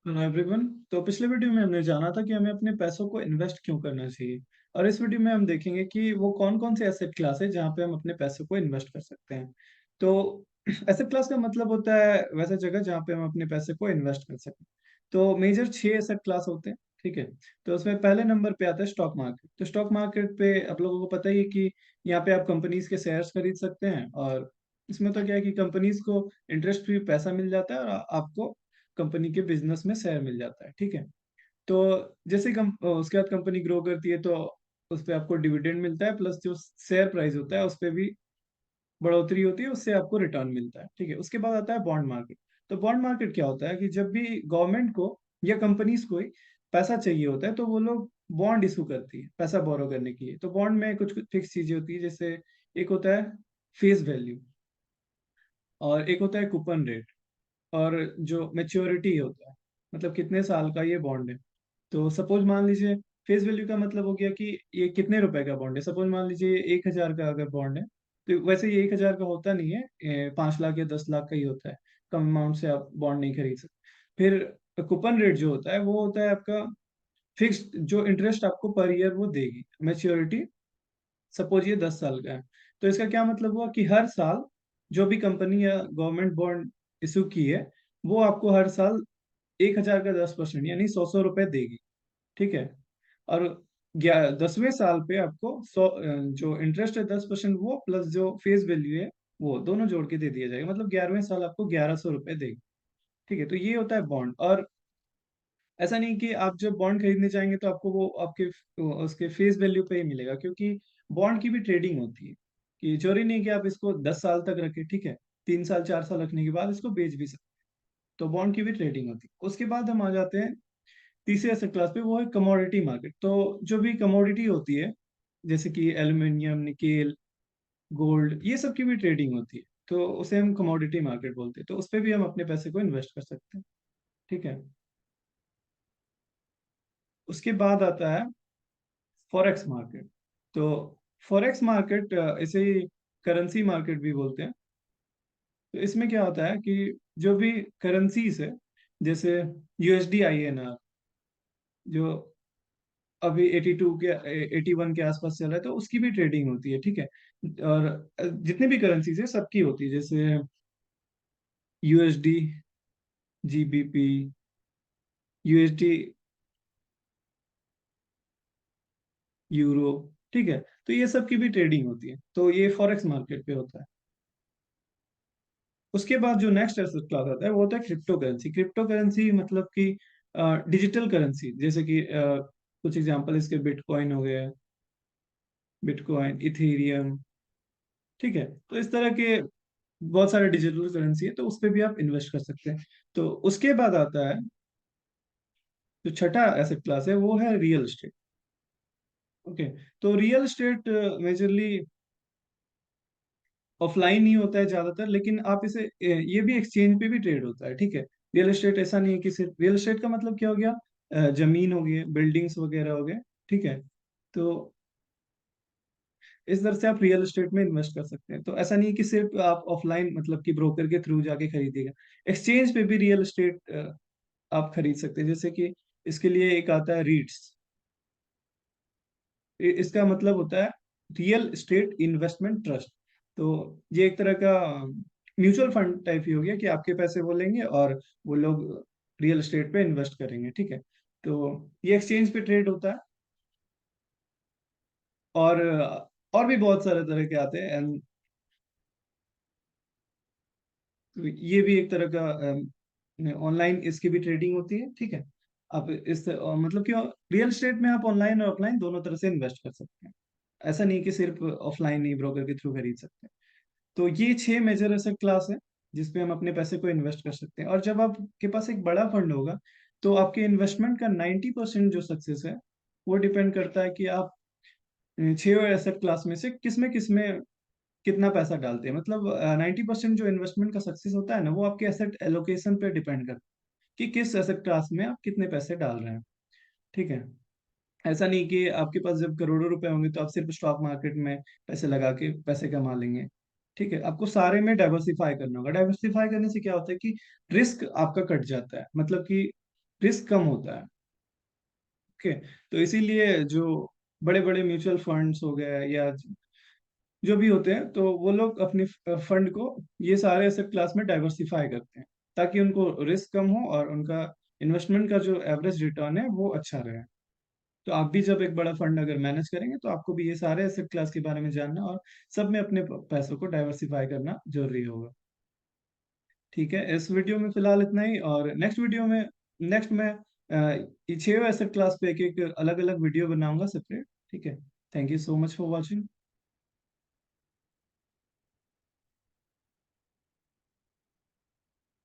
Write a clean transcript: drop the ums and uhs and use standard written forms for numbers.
Hello everyone. तो पिछले video में हमने जाना था कि हमें अपने पैसों को इन्वेस्ट क्यों करना चाहिए। और इस वीडियो में हम देखेंगे कि वो कौन कौन से एसेट क्लास है जहाँ पे हम अपने पैसों को इन्वेस्ट कर सकते हैं। तो एसेट क्लास का मतलब होता है वैसा जगह जहाँ पे हम अपने पैसे को इन्वेस्ट कर सकें। तो मेजर 6 एसेट क्लास होते हैं। ठीक है। तो उसमें पहले नंबर पे आता है स्टॉक मार्केट। तो स्टॉक मार्केट पे आप लोगों को पता ही है कि यहाँ पे आप कंपनीज के शेयर्स खरीद सकते हैं। और इसमें तो क्या है कि कंपनीज को इंटरेस्ट फ्री पैसा मिल जाता है और आपको कंपनी के बिजनेस में शेयर मिल जाता है। ठीक है। तो जैसे उसके बाद कंपनी ग्रो करती है तो उस पर आपको डिविडेंड मिलता है, प्लस जो शेयर प्राइस होता है उस पर भी बढ़ोतरी होती है, उससे आपको रिटर्न मिलता है। ठीक है। उसके बाद आता है बॉन्ड मार्केट। तो बॉन्ड मार्केट क्या होता है कि जब भी गवर्नमेंट को या कंपनीज को ही पैसा चाहिए होता है तो वो लोग बॉन्ड इशू करती है पैसा बोरो करने के लिए। तो बॉन्ड में कुछ कुछ फिक्स चीजें होती है, जैसे एक होता है फेस वैल्यू, और एक होता है कूपन रेट, और जो मेच्योरिटी होता है, मतलब कितने साल का ये बॉन्ड है। तो सपोज मान लीजिए फेस वैल्यू का मतलब हो गया कि ये कितने रुपए का बॉन्ड है। सपोज मान लीजिए 1,000 का अगर बॉन्ड है, तो वैसे ये 1,000 का होता नहीं है, 5 लाख या 10 लाख का ही होता है। कम अमाउंट से आप बॉन्ड नहीं खरीद सकते। फिर कूपन रेट जो होता है वो होता है आपका फिक्स्ड, जो इंटरेस्ट आपको पर ईयर वो देगी। मेच्योरिटी सपोज ये 10 साल का है, तो इसका क्या मतलब हुआ कि हर साल जो भी कंपनी या गवर्नमेंट बॉन्ड इशू की है वो आपको हर साल 1,000 का 10% यानी 100 100 रुपए देगी। ठीक है। और 10वें साल पे आपको 100 जो इंटरेस्ट है 10% वो प्लस जो फेस वैल्यू है वो दोनों जोड़ के दे दिया जाएगा, मतलब 11वें साल आपको 1,100 रुपए देगी। ठीक है। तो ये होता है बॉन्ड। और ऐसा नहीं कि आप जब बॉन्ड खरीदने जाएंगे तो आपको वो आपके उसके फेस वैल्यू पे ही मिलेगा, क्योंकि बॉन्ड की भी ट्रेडिंग होती है। कि जरूरी नहीं कि आप इसको 10 साल तक रखें। ठीक है। 3 साल 4 साल रखने के बाद इसको बेच भी सकते। तो बॉन्ड की भी ट्रेडिंग होती है। उसके बाद हम आ जाते हैं तीसरे एसेट क्लास पे, वो है कमोडिटी मार्केट। तो जो भी कमोडिटी होती है जैसे कि एल्यूमिनियम, निकेल, गोल्ड, ये सब की भी ट्रेडिंग होती है। तो उसे हम कमोडिटी मार्केट बोलते हैं। तो उस पे भी हम अपने पैसे को इन्वेस्ट कर सकते हैं। ठीक है। उसके बाद आता है फॉरेक्स मार्केट। तो फॉरेक्स मार्केट इसे करेंसी मार्केट भी बोलते हैं। तो इसमें क्या होता है कि जो भी करेंसीज है, जैसे यूएसडी आईएनआर, जो अभी 82 के 81 के आसपास चल रहा है, तो उसकी भी ट्रेडिंग होती है। ठीक है। और जितने भी करेंसीज है सबकी होती है, जैसे यूएसडी, जीबीपी, यूएसडी, यूरो। ठीक है। तो ये सब की भी ट्रेडिंग होती है। तो ये फॉरेक्स मार्केट पे होता है। उसके बाद जो नेक्स्ट एसेट क्लास आता है वो होता है क्रिप्टो करेंसी। क्रिप्टो करेंसी मतलब कि डिजिटल करेंसी, जैसे कि कुछ एग्जांपल इसके बिटकॉइन हो गए, बिटकॉइन, इथेरियम। ठीक है। तो इस तरह के बहुत सारे डिजिटल करेंसी है, तो उस पे भी आप इन्वेस्ट कर सकते हैं। तो उसके बाद आता है जो छठा एसेट क्लास है वो है रियल एस्टेट। ओके। तो रियल एस्टेट मेजरली ऑफलाइन ही होता है ज्यादातर, लेकिन आप इसे ये भी एक्सचेंज पे भी ट्रेड होता है। ठीक है। रियल एस्टेट ऐसा नहीं है कि सिर्फ रियल एस्टेट का मतलब क्या हो गया, जमीन हो गई, बिल्डिंग्स वगैरह हो गए। ठीक है। तो इस तरह से आप रियल एस्टेट में इन्वेस्ट कर सकते हैं। तो ऐसा नहीं है कि सिर्फ आप ऑफलाइन मतलब कि ब्रोकर के थ्रू जाके खरीदिएगा। एक्सचेंज पे भी रियल एस्टेट आप खरीद सकते हैं। जैसे कि इसके लिए एक आता है रीट्स। इसका मतलब होता है रियल एस्टेट इन्वेस्टमेंट ट्रस्ट। तो ये एक तरह का म्यूचुअल फंड टाइप ही हो गया कि आपके पैसे वो लेंगे और वो लोग रियल एस्टेट पे इन्वेस्ट करेंगे। ठीक है। तो ये एक्सचेंज पे ट्रेड होता है। और और भी बहुत सारे तरह के आते हैं। तो ये भी एक तरह का ऑनलाइन इसकी भी ट्रेडिंग होती है। ठीक है। आप मतलब कि रियल एस्टेट में आप ऑनलाइन और ऑफलाइन दोनों तरह से इन्वेस्ट कर सकते हैं। ऐसा नहीं कि सिर्फ ऑफलाइन ही ब्रोकर के थ्रू खरीद सकते हैं। तो ये 6 मेजर एसेट क्लास है जिसपे हम अपने पैसे को इन्वेस्ट कर सकते हैं। और जब आपके पास एक बड़ा फंड होगा तो आपके इन्वेस्टमेंट का 90% जो सक्सेस है वो डिपेंड करता है कि आप 6 एसेट क्लास में किस में कितना पैसा डालते हैं। मतलब 90% जो इन्वेस्टमेंट का सक्सेस होता है ना, वो आपके एसेट एलोकेशन पे डिपेंड करता है कि किस एसेट क्लास में आप कितने पैसे डाल रहे हैं। ठीक है। ऐसा नहीं कि आपके पास जब करोड़ों रुपए होंगे तो आप सिर्फ स्टॉक मार्केट में पैसे लगा के पैसे कमा लेंगे। ठीक है। आपको सारे में डाइवर्सिफाई करना होगा। डाइवर्सिफाई करने से क्या होता है कि रिस्क आपका कट जाता है। मतलब कि रिस्क कम होता है। ओके, तो इसीलिए जो बड़े-बड़े म्यूचुअल फंड्स हो गए या जो भी होते हैं, तो वो लोग अपने फंड को ये सारे एसेट क्लास में डाइवर्सिफाई करते हैं, ताकि उनको रिस्क कम हो और उनका इन्वेस्टमेंट का जो एवरेज रिटर्न है वो अच्छा रहे। तो आप भी जब एक बड़ा फंड अगर मैनेज करेंगे तो आपको भी ये सारे एसेट क्लास के बारे में जानना और सब में अपने पैसों को डाइवर्सिफाई करना जरूरी होगा। ठीक है, इस वीडियो में फिलहाल इतना ही, और नेक्स्ट वीडियो में नेक्स्ट मैं ये 6 एसेट क्लास पे एक एक अलग अलग वीडियो बनाऊंगा सेपरेट। ठीक है, thank you so much for watching.